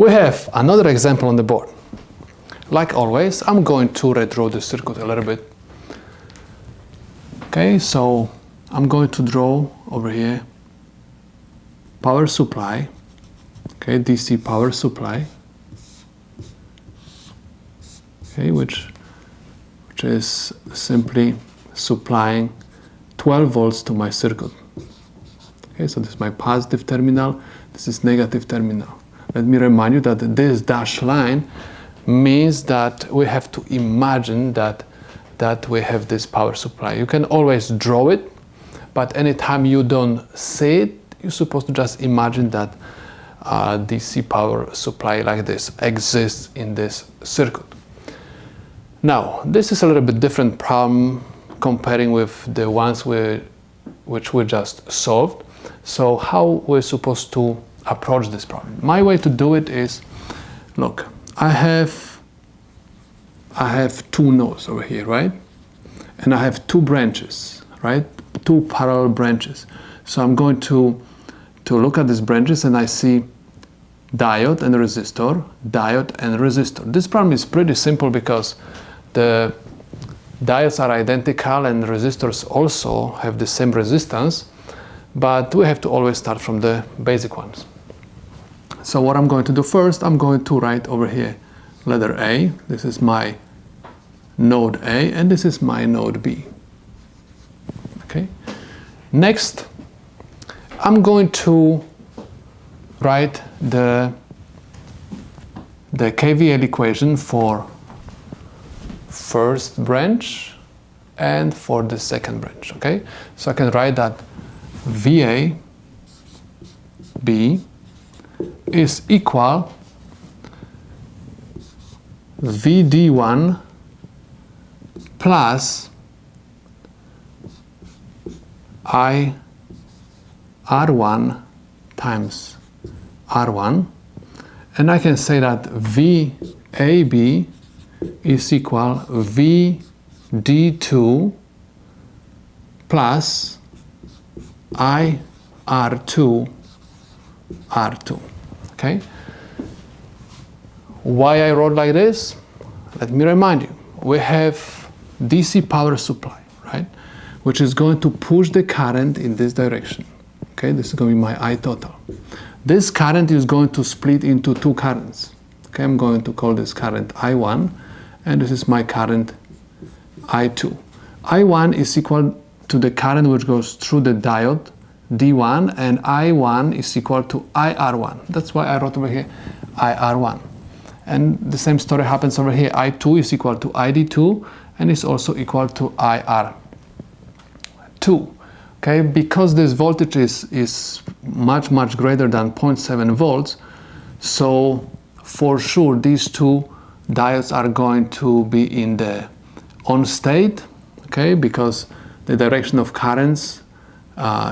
We have another example on the board. Like always, I'm going to redraw the circuit a little bit. Okay, so I'm going to draw over here power supply, okay, DC power supply, okay, which is simply supplying 12 volts to my circuit. Okay, so this is my positive terminal, this is negative terminal. Let me remind you that this dashed line means that we have to imagine that we have this power supply. You can always draw it, but anytime you don't see it, you're supposed to just imagine that DC power supply like this exists in this circuit. Now, this is a little bit different problem comparing with the ones which we just solved. So how we're supposed to approach this problem? My way to do it is, look, I have two nodes over here, right? And I have two branches, right? Two parallel branches. So I'm going to look at these branches and I see diode and resistor, diode and resistor. This problem is pretty simple because the diodes are identical and resistors also have the same resistance, but we have to always start from the basic ones. So what I'm going to do first, I'm going to write over here letter A. This is my node A and this is my node B. Okay. Next, I'm going to write the KVL equation for first branch and for the second branch. Okay. So I can write that VA B is equal VD1 plus IR1 times R1, and I can say that VAB is equal VD2 plus IR2 R2. Okay. Why I wrote like this? Let me remind you. We have DC power supply, right? Which is going to push the current in this direction. Okay, this is going to be my I total. This current is going to split into two currents. Okay, I'm going to call this current I1, and this is my current I2. I1 is equal to the current which goes through the diode D1, and I1 is equal to IR1. That's why I wrote over here IR1. And the same story happens over here. I2 is equal to ID2 and is also equal to IR2. Okay, because this voltage is much greater than 0.7 volts, so for sure these two diodes are going to be in the on state, okay, because the direction of currents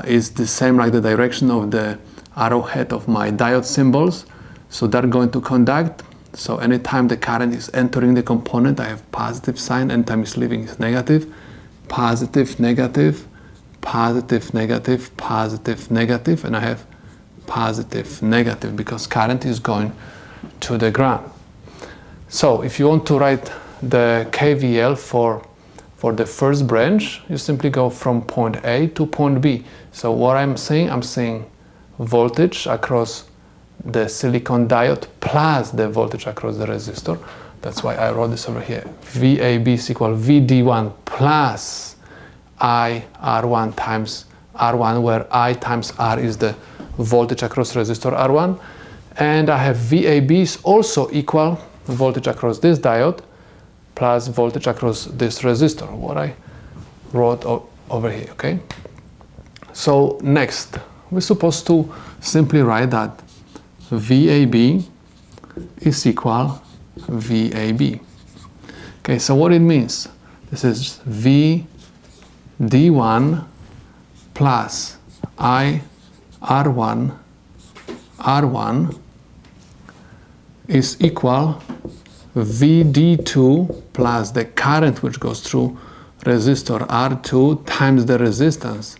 is the same like the direction of the arrowhead of my diode symbols. So they're going to conduct. So anytime the current is entering the component, I have positive sign. Anytime it's leaving, it's negative. Positive, negative, positive, negative, positive, negative, and I have positive, negative because current is going to the ground. So if you want to write the KVL for the first branch, you simply go from point A to point B. So what I'm saying voltage across the silicon diode plus the voltage across the resistor. That's why I wrote this over here. VAB is equal VD1 plus IR1 times R1, where I times R is the voltage across resistor R1. And I have VAB is also equal voltage across this diode plus voltage across this resistor, what I wrote over here, okay? So next, we're supposed to simply write that VAB is equal VAB. Okay, so what it means, this is VD1 plus IR1 R1 is equal VD2 plus the current which goes through resistor R2 times the resistance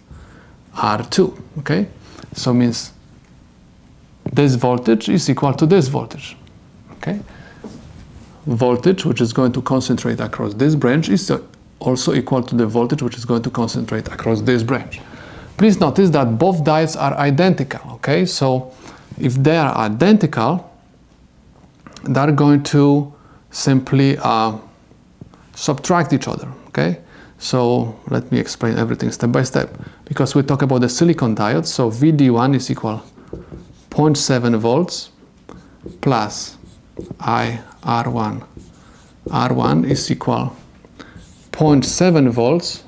R2. Okay, so means this voltage is equal to this voltage. Okay? Voltage, which is going to concentrate across this branch, is also equal to the voltage which is going to concentrate across this branch. Please notice that both diodes are identical. Okay? So if they are identical, they're going to simply subtract each other. Okay? So let me explain everything step by step, because we talk about the silicon diode. So VD1 is equal 0.7 volts plus IR1. R1 is equal 0.7 volts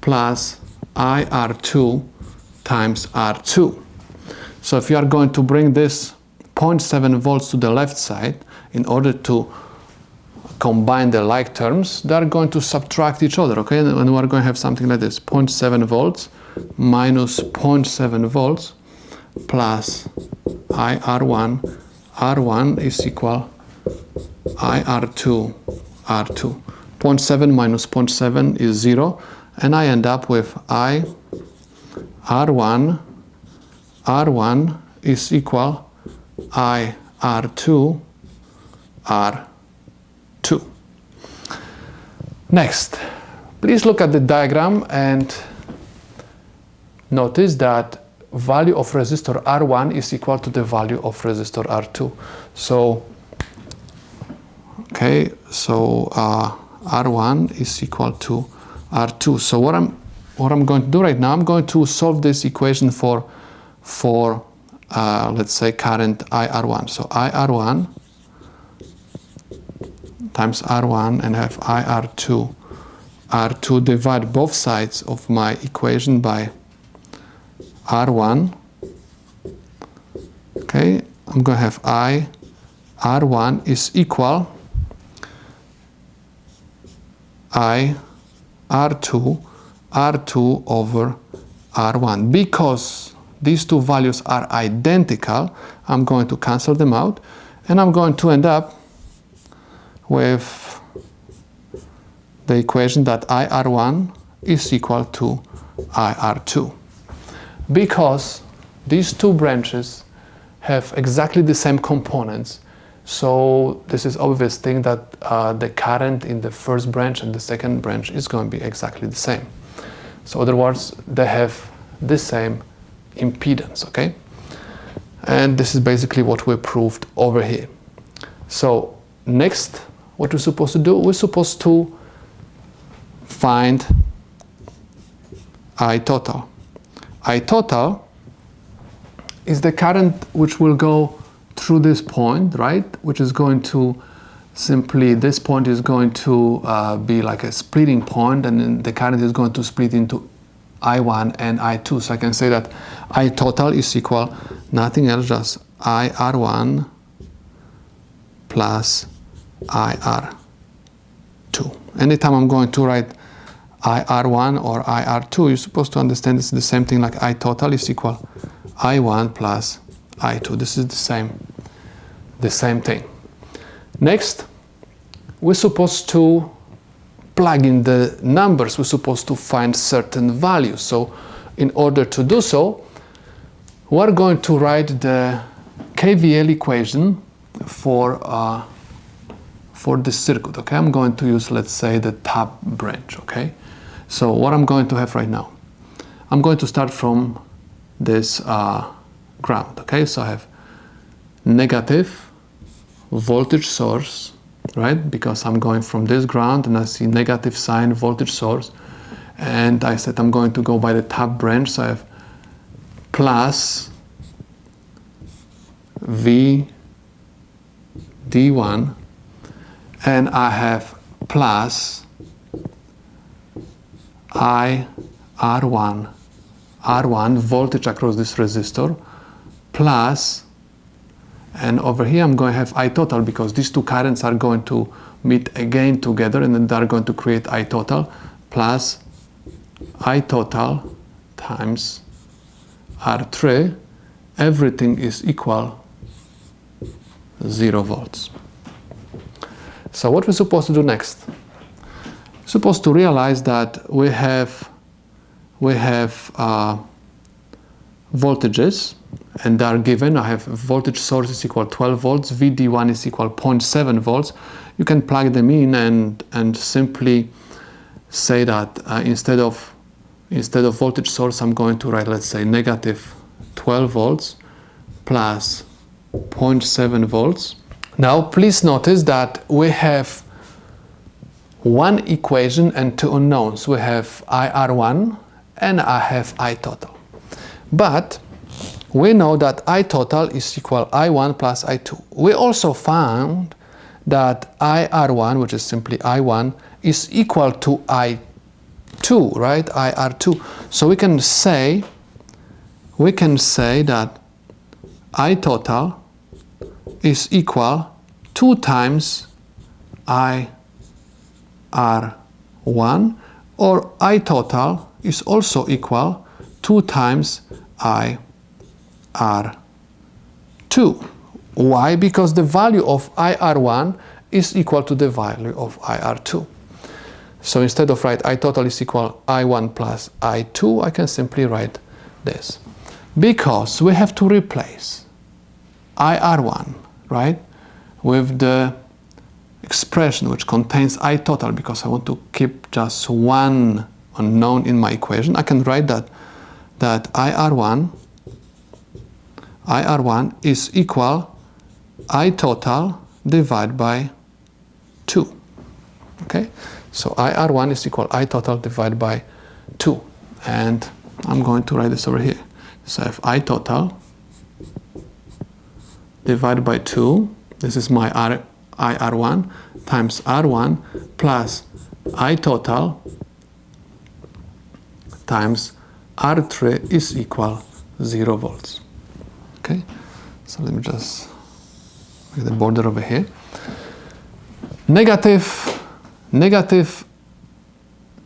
plus IR2 times R2. So if you are going to bring this 0.7 volts to the left side in order to combine the like terms, they are going to subtract each other, okay? And we are going to have something like this: 0.7 volts minus 0.7 volts plus IR1. R1 is equal IR2, R2. 0.7 minus 0.7 is 0, and I end up with IR1. R1 is equal IR2, R2. Next, please look at the diagram and notice that value of resistor R1 is equal to the value of resistor R2. So, okay, so R1 is equal to R2. So what I'm going to do right now, I'm going to solve this equation for let's say current IR1. So IR1 times R1, and I have IR2. R2, divide both sides of my equation by R1. Okay, I'm going to have R1 is equal R2 over R1. Because these two values are identical, I'm going to cancel them out, and I'm going to end up with the equation that IR1 is equal to IR2. Because these two branches have exactly the same components, so this is obvious thing that the current in the first branch and the second branch is going to be exactly the same. So in other words, they have the same impedance, okay? And this is basically what we proved over here. So next, what we're supposed to do, we're supposed to find I total. I total is the current which will go through this point, right? Which is going to simply, this point is going to be like a splitting point, and then the current is going to split into I1 and I2. So I can say that I total is equal nothing else, just IR1 plus IR2. Anytime I'm going to write IR1 or IR2, you're supposed to understand it's the same thing, like I total is equal I1 plus I2. This is the same thing. Next, we're supposed to plug in the numbers. We're supposed to find certain values. So in order to do so, we're going to write the KVL equation for this circuit. Okay, I'm going to use, let's say, the top branch. Okay, so what I'm going to have right now, I'm going to start from this ground. Okay, so I have negative voltage source, right? Because I'm going from this ground and I see negative sign voltage source, and I said I'm going to go by the top branch, so I have plus VD1, and I have plus R1 voltage across this resistor, plus, and over here I'm going to have I total, because these two currents are going to meet again together, and then they're going to create I total, plus I total times R3. Everything is equal 0 volts. So what we're supposed to do next? We're supposed to realize that we have voltages, and they are given. I have voltage source is equal 12 volts, VD1 is equal 0.7 volts. You can plug them in and simply say that instead of voltage source, I'm going to write, let's say, negative 12 volts plus 0.7 volts. Now, please notice that we have one equation and two unknowns. We have IR1 and I have I total. But we know that I total is equal I1 plus I2. We also found that IR1, which is simply I1, is equal to I2, right? IR2. So we can say that I total is equal 2 times IR1, or I total is also equal 2 times IR2. Why? Because the value of IR1 is equal to the value of IR2. So instead of write I total is equal I1 plus I2, I can simply write this. Because we have to replace IR1, right, with the expression which contains I total, because I want to keep just one unknown in my equation. I can write that IR1 is equal I total divided by 2. Okay, so IR1 is equal I total divided by 2, and I'm going to write this over here. So I have I total divided by 2. This is my IR1 times R1 plus I total times R3 is equal 0 volts. Okay, so let me just make the border over here. Negative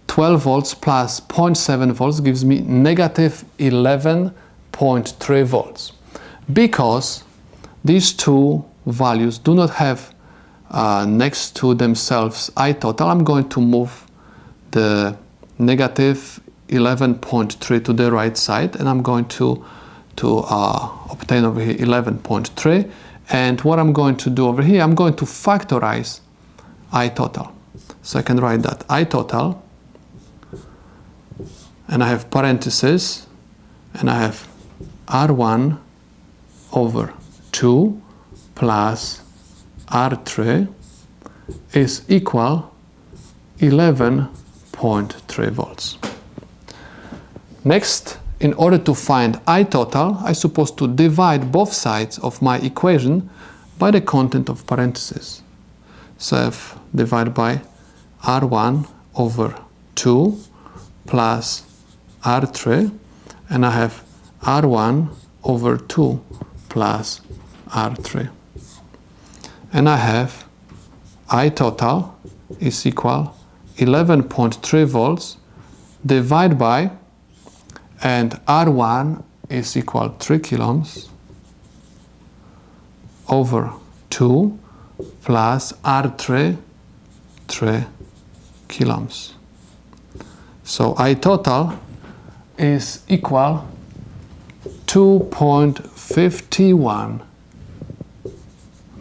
12 volts plus 0.7 volts gives me negative 11.3 volts. Because these two values do not have next to themselves I total, I'm going to move the negative 11.3 to the right side, and I'm going to obtain over here 11.3. And what I'm going to do over here, I'm going to factorize I total. So I can write that I total, and I have parentheses, and I have R1 over 2 plus R3 is equal 11.3 volts. Next, in order to find I total, I'm supposed to divide both sides of my equation by the content of parentheses. So I have divided by R1 over 2 plus R3, and I have R1 over 2 plus R3. And I have I total is equal 11.3 volts divided by, and R1 is equal 3 kilohms over 2 plus R3, 3 kilohms. So I total is equal 2.51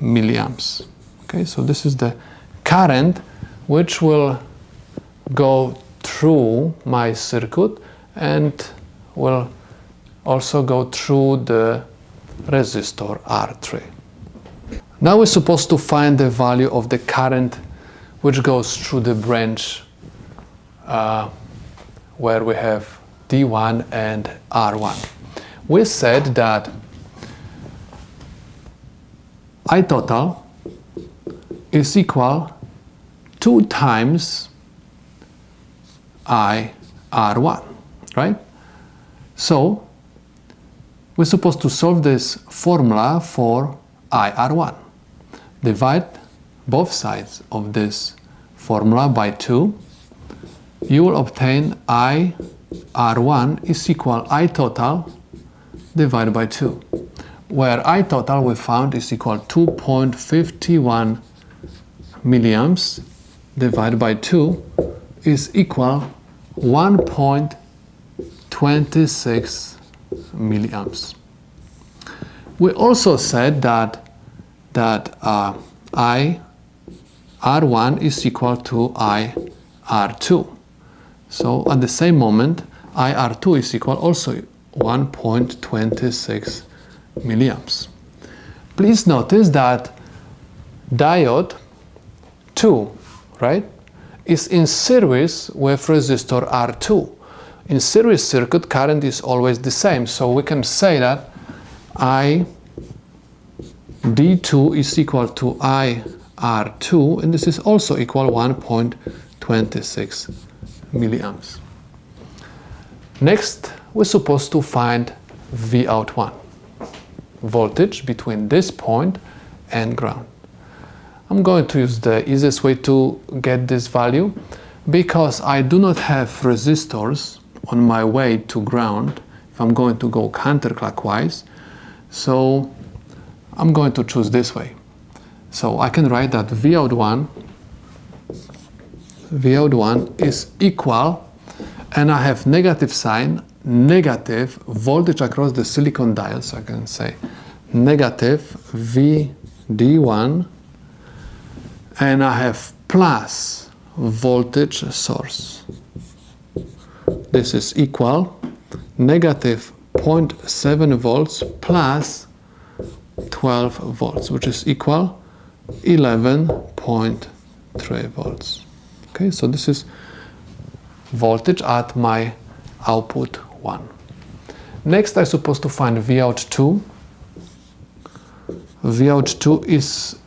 milliamps. Okay, so this is the current which will go through my circuit and will also go through the resistor R3. Now we're supposed to find the value of the current which goes through the branch where we have D1 and R1. We said that I total is equal 2 times IR1, right? So we're supposed to solve this formula for IR1. Divide both sides of this formula by 2. You will obtain IR1 is equal I total divided by 2, where I total we found is equal 2.51 milliamps divided by 2 is equal 1.26 milliamps. We also said that I R1 is equal to I R2. So at the same moment, I R2 is equal also 1.26 milliamps. Please notice that diode 2, right, is in series with resistor R2. In series circuit, current is always the same, so we can say that I D2 is equal to I R2, and this is also equal 1.26 milliamps. Next, we're supposed to find Vout1, voltage between this point and ground. I'm going to use the easiest way to get this value because I do not have resistors on my way to ground if I'm going to go counterclockwise. So I'm going to choose this way. So I can write that Vout1 is equal, and I have negative sign, negative voltage across the silicon diode, so I can say negative VD1, and I have plus voltage source. This is equal negative 0.7 volts plus 12 volts, which is equal 11.3 volts. Okay, so this is voltage at my output 1. Next, I'm supposed to find Vout2. Vout2 is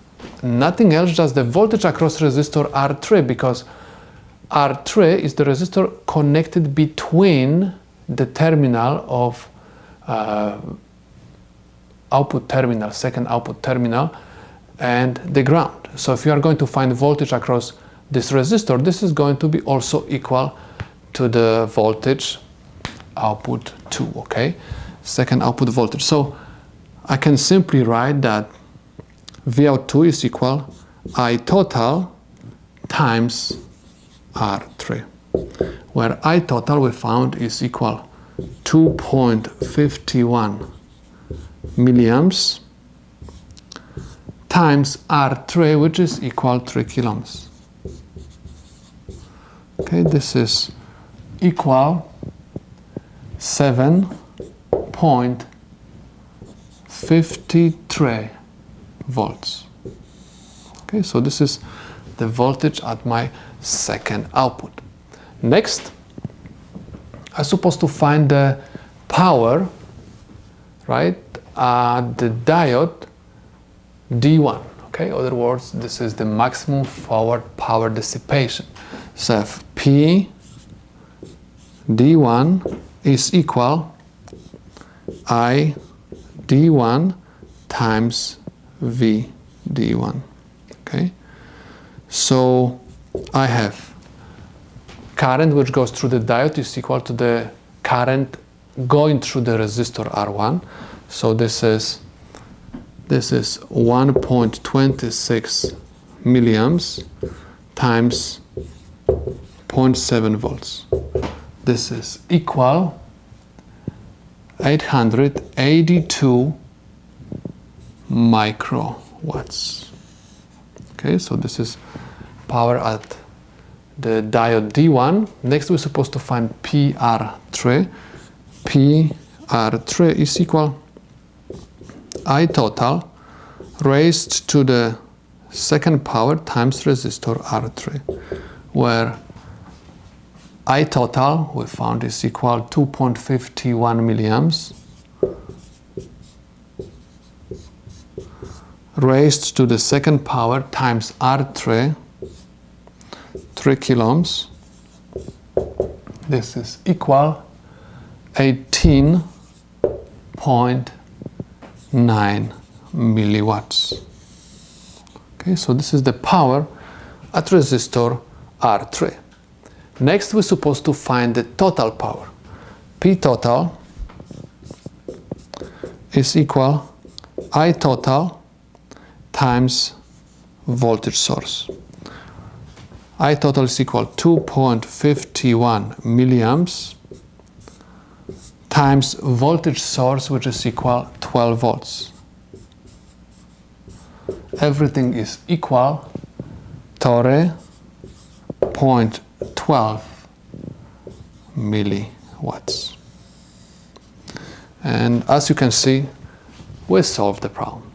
nothing else, just the voltage across resistor R3, because R3 is the resistor connected between the terminal of output terminal, second output terminal, and the ground. So if you are going to find voltage across this resistor, this is going to be also equal to the voltage output 2, okay? Second output voltage. So I can simply write that Vout2 is equal I total times R3, where I total we found is equal 2.51 milliamps times R3, which is equal 3 kilohms. Okay, this is equal 7.53 volts. Okay, so this is the voltage at my second output. Next, I'm supposed to find the power, right, at the diode D1. Okay, in other words, this is the maximum forward power dissipation. So if P D1 is equal I D1 times V D1. Okay, so I have current which goes through the diode is equal to the current going through the resistor R1. So this is 1.26 milliamps times 0.7 volts. This is equal 882 microwatts. Okay, so this is power at the diode D1. Next, we're supposed to find PR3. PR3 is equal I total raised to the second power times resistor R3, where I total we found is equal 2.51 milliamps raised to the second power times R3, 3 kilohms. This is equal 18.9 milliwatts. Okay, so this is the power at resistor R3. Next, we're supposed to find the total power. P total is equal I total times voltage source. I total is equal 2.51 milliamps times voltage source, which is equal 12 volts. everything is equal, Torre 0.12 milliwatts. And as you can see, we solved the problem.